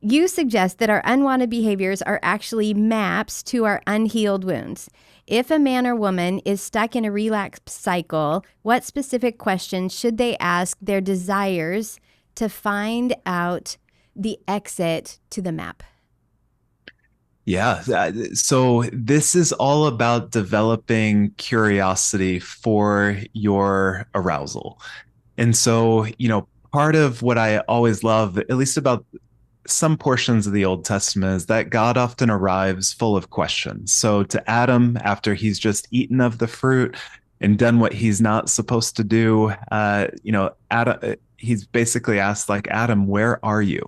You suggest that our unwanted behaviors are actually maps to our unhealed wounds. If a man or woman is stuck in a relapse cycle, what specific questions should they ask their desires to find out the exit to the map? Yeah. So this is all about developing curiosity for your arousal. And so, part of what I always love, at least about some portions of the Old Testament, is that God often arrives full of questions. So to Adam, after he's just eaten of the fruit and done what he's not supposed to do, Adam, he's basically asked, like, Adam, where are you?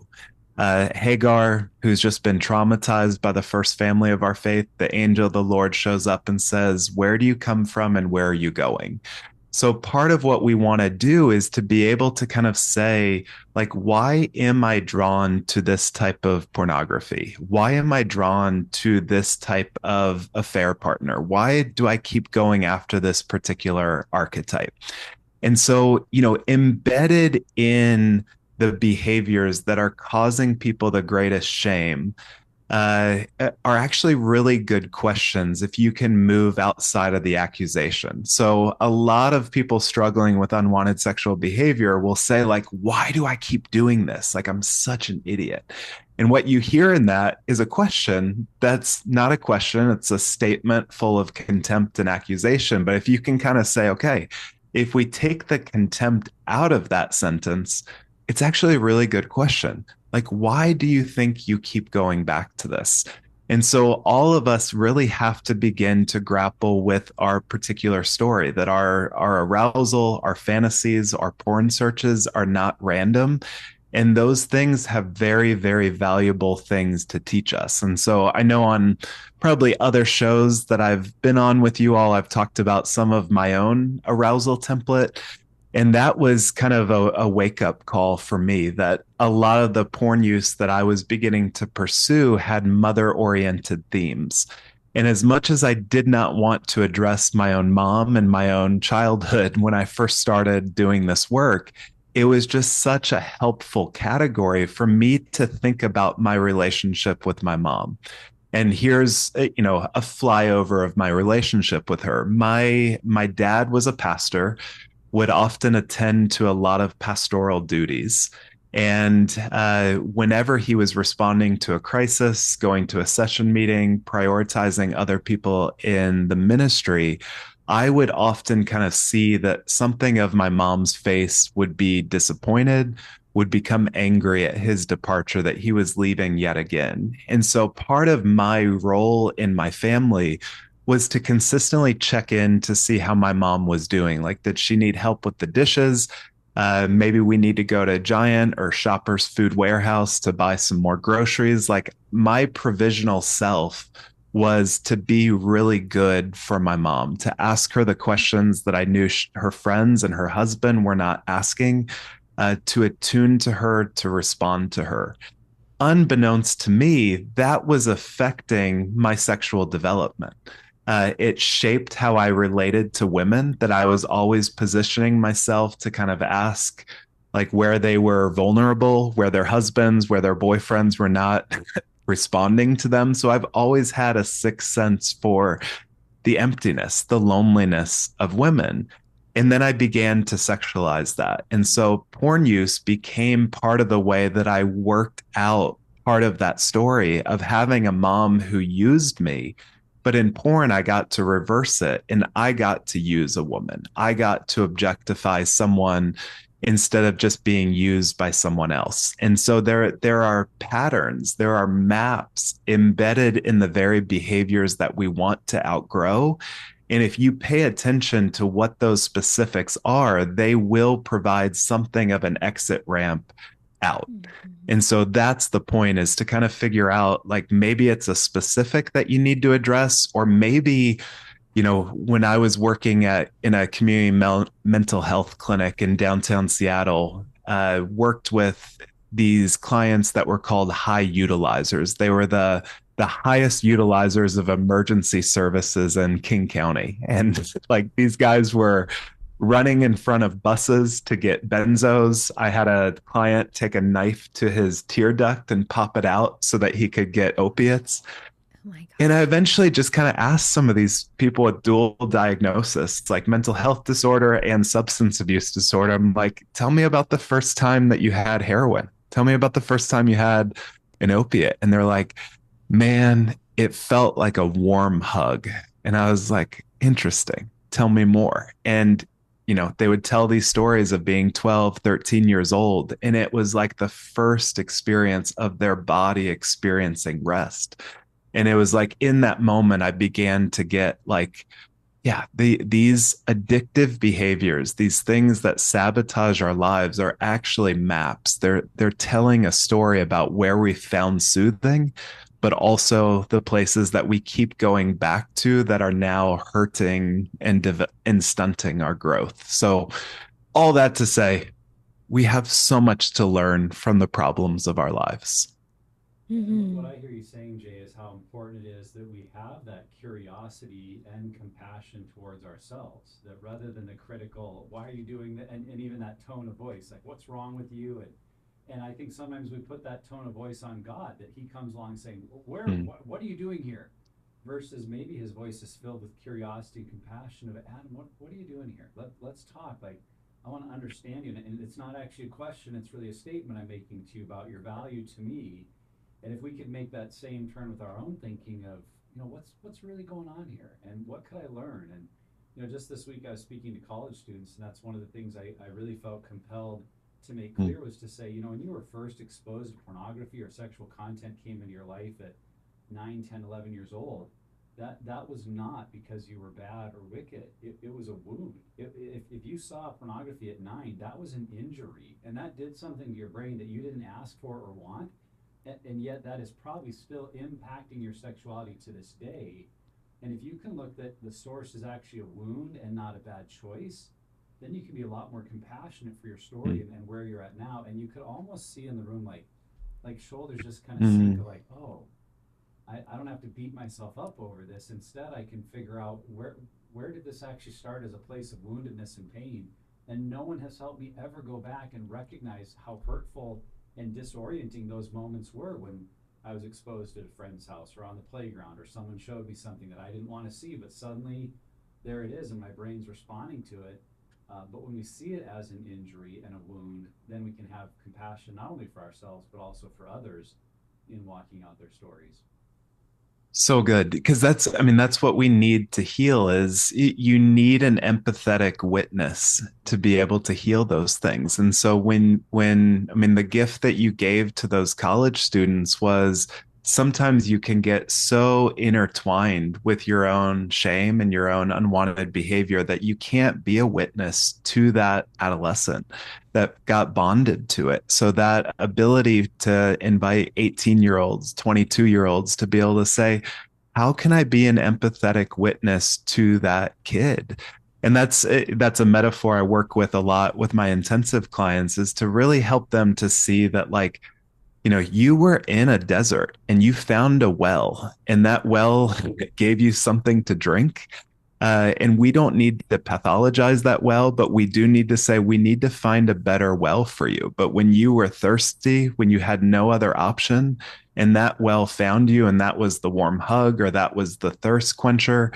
Hagar, who's just been traumatized by the first family of our faith, the angel of the Lord shows up and says, where do you come from and where are you going? So, part of what we want to do is to be able to kind of say, like, why am I drawn to this type of pornography? Why am I drawn to this type of affair partner? Why do I keep going after this particular archetype? And so, embedded in the behaviors that are causing people the greatest shame are actually really good questions if you can move outside of the accusation. So, a lot of people struggling with unwanted sexual behavior will say, like, why do I keep doing this? Like, I'm such an idiot. And what you hear in that is a question that's not a question, it's a statement full of contempt and accusation. But if you can kind of say, okay, if we take the contempt out of that sentence, it's actually a really good question. Like, why do you think you keep going back to this? And so all of us really have to begin to grapple with our particular story, that our arousal, our fantasies, our porn searches are not random. And those things have very, very valuable things to teach us. And so I know on probably other shows that I've been on with you all, I've talked about some of my own arousal template. And that was kind of a wake up call for me, that a lot of the porn use that I was beginning to pursue had mother oriented themes. And as much as I did not want to address my own mom and my own childhood when I first started doing this work, it was just such a helpful category for me to think about my relationship with my mom. And here's a flyover of my relationship with her. My dad was a pastor, would often attend to a lot of pastoral duties. And whenever he was responding to a crisis, going to a session meeting, prioritizing other people in the ministry, I would often kind of see that something of my mom's face would be disappointed, would become angry at his departure, that he was leaving yet again. And so part of my role in my family was to consistently check in to see how my mom was doing. Like, did she need help with the dishes? Maybe we need to go to Giant or Shoppers Food Warehouse to buy some more groceries. Like, my provisional self was to be really good for my mom, to ask her the questions that I knew her friends and her husband were not asking, to attune to her, to respond to her. Unbeknownst to me, that was affecting my sexual development. It shaped how I related to women, that I was always positioning myself to kind of ask, like, where they were vulnerable, where their husbands, where their boyfriends were not responding to them. So I've always had a sixth sense for the emptiness, the loneliness of women. And then I began to sexualize that. And so porn use became part of the way that I worked out part of that story of having a mom who used me. But in porn, I got to reverse it and I got to use a woman. I got to objectify someone instead of just being used by someone else. And so there are patterns, there are maps embedded in the very behaviors that we want to outgrow. And if you pay attention to what those specifics are, they will provide something of an exit ramp out. Mhm. And so that's the point, is to kind of figure out, like, maybe it's a specific that you need to address, or maybe, when I was working in a community mental health clinic in downtown Seattle, worked with these clients that were called high utilizers. They were the highest utilizers of emergency services in King County. And like, these guys were running in front of buses to get benzos. I had a client take a knife to his tear duct and pop it out so that he could get opiates. Oh my And I gosh. eventually just kind of asked some of these people with dual diagnosis, like mental health disorder and substance abuse disorder. I'm like, tell me about the first time that you had heroin. Tell me about the first time you had an opiate. And they're like, man, it felt like a warm hug. And I was like, interesting. Tell me more. And, they would tell these stories of being 12, 13 years old. And it was like the first experience of their body experiencing rest. And it was like in that moment, I began to get like, yeah, these addictive behaviors, these things that sabotage our lives are actually maps. They're telling a story about where we found soothing, but also the places that we keep going back to that are now hurting and stunting our growth. So all that to say, we have so much to learn from the problems of our lives. And what Hmm. I hear you saying, Jay, is how important it is that we have that curiosity and compassion towards ourselves. That rather than the critical, why are you doing that? And even that tone of voice, like, what's wrong with you? And I think sometimes we put that tone of voice on God, that He comes along saying, Mm, what are you doing here? Versus maybe His voice is filled with curiosity and compassion of, Adam, what are you doing here? Let's talk. Like, I want to understand you. And it's not actually a question, it's really a statement I'm making to you about your value to me. And if we could make that same turn with our own thinking of, what's really going on here, and what could I learn? And just this week I was speaking to college students, and that's one of the things I really felt compelled to make mm, clear was to say, when you were first exposed to pornography or sexual content came into your life at 9, 10, 11 years old, that was not because you were bad or wicked. It was a wound. If you saw pornography at 9, that was an injury, and that did something to your brain that you didn't ask for or want, and yet that is probably still impacting your sexuality to this day. And if you can look that the source is actually a wound and not a bad choice, then you can be a lot more compassionate for your story, mm, and where you're at now. And you could almost see in the room like shoulders just kind of sink of mm, like, oh, I don't have to beat myself up over this. Instead, I can figure out where did this actually start as a place of woundedness and pain. And no one has helped me ever go back and recognize how hurtful and disorienting those moments were when I was exposed at a friend's house or on the playground, or someone showed me something that I didn't want to see, but suddenly there it is and my brain's responding to it. But when we see it as an injury and a wound, then we can have compassion not only for ourselves but also for others in walking out their stories. So good, because that's what we need to heal is you need an empathetic witness to be able to heal those things. And so the gift that you gave to those college students was sometimes you can get so intertwined with your own shame and your own unwanted behavior that you can't be a witness to that adolescent that got bonded to it. So that ability to invite 18-year-olds, 22-year-olds to be able to say, how can I be an empathetic witness to that kid? And that's a metaphor I work with a lot with my intensive clients, is to really help them to see that, like, you were in a desert and you found a well, and that well gave you something to drink. And we don't need to pathologize that well, but we do need to say we need to find a better well for you. But when you were thirsty, when you had no other option, and that well found you, and that was the warm hug or that was the thirst quencher,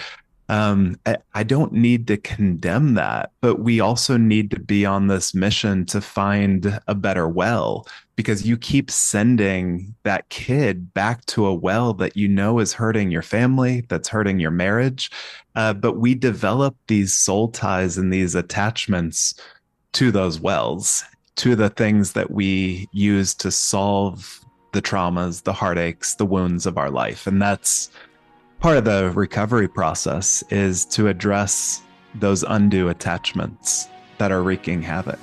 I don't need to condemn that, but we also need to be on this mission to find a better well, because you keep sending that kid back to a well that is hurting your family, that's hurting your marriage. But we develop these soul ties and these attachments to those wells, to the things that we use to solve the traumas, the heartaches, the wounds of our life. And that's part of the recovery process, is to address those undue attachments that are wreaking havoc.